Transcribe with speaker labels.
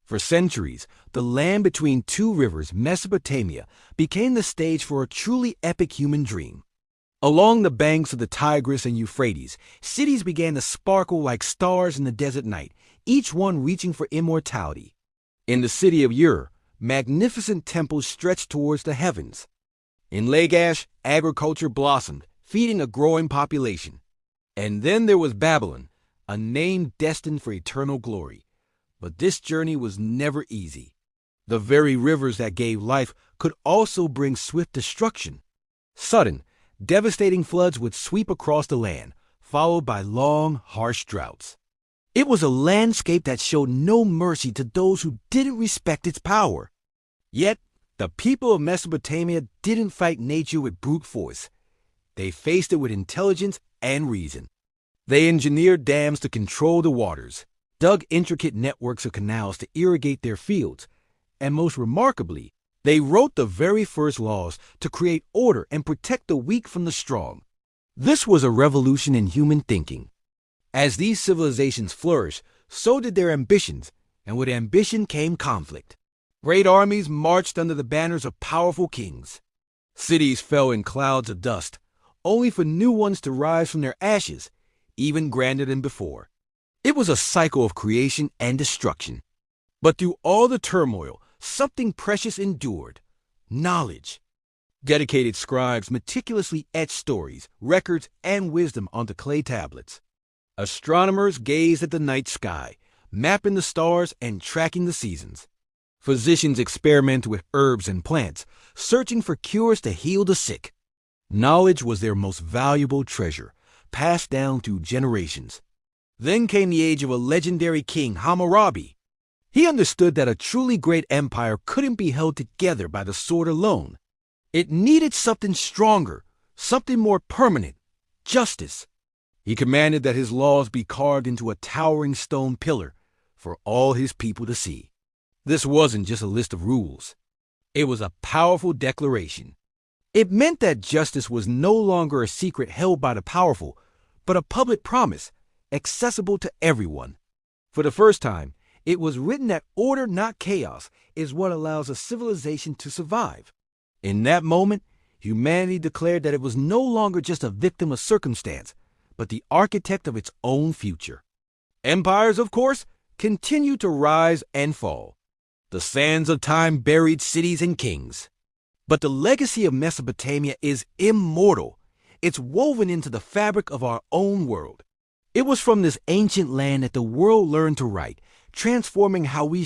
Speaker 1: For centuries, the land between two rivers, Mesopotamia, became the stage for a truly epic human dream. Along the banks of the Tigris and Euphrates, cities began to sparkle like stars in the desert night, each one reaching for immortality. In the city of Ur, magnificent temples stretched towards the heavens. In Lagash, agriculture blossomed, feeding a growing population. And then there was Babylon, a name destined for eternal glory. But this journey was never easy. The very rivers that gave life could also bring swift destruction. Sudden, devastating floods would sweep across the land, followed by long, harsh droughts. It was a landscape that showed no mercy to those who didn't respect its power. Yet, the people of Mesopotamia didn't fight nature with brute force. They faced it with intelligence and reason. They engineered dams to control the waters, dug intricate networks of canals to irrigate their fields, and most remarkably, they wrote the very first laws to create order and protect the weak from the strong. This was a revolution in human thinking. As these civilizations flourished, so did their ambitions, and with ambition came conflict. Great armies marched under the banners of powerful kings. Cities fell in clouds of dust, only for new ones to rise from their ashes, even grander than before. It was a cycle of creation and destruction. But through all the turmoil, something precious endured: knowledge. Dedicated scribes meticulously etched stories, records, and wisdom onto clay tablets. Astronomers gazed at the night sky, mapping the stars and tracking the seasons. Physicians experimented with herbs and plants, searching for cures to heal the sick. Knowledge was their most valuable treasure, passed down through generations. Then came the age of a legendary king, Hammurabi. He understood that a truly great empire couldn't be held together by the sword alone. It needed something stronger, something more permanent: justice. He commanded that his laws be carved into a towering stone pillar for all his people to see. This wasn't just a list of rules. It was a powerful declaration. It meant that justice was no longer a secret held by the powerful, but a public promise, accessible to everyone. For the first time, it was written that order, not chaos, is what allows a civilization to survive. In that moment, humanity declared that it was no longer just a victim of circumstance, but the architect of its own future. Empires, of course, continued to rise and fall. The sands of time buried cities and kings. But the legacy of Mesopotamia is immortal. It's woven into the fabric of our own world. It was from this ancient land that the world learned to write, transforming how we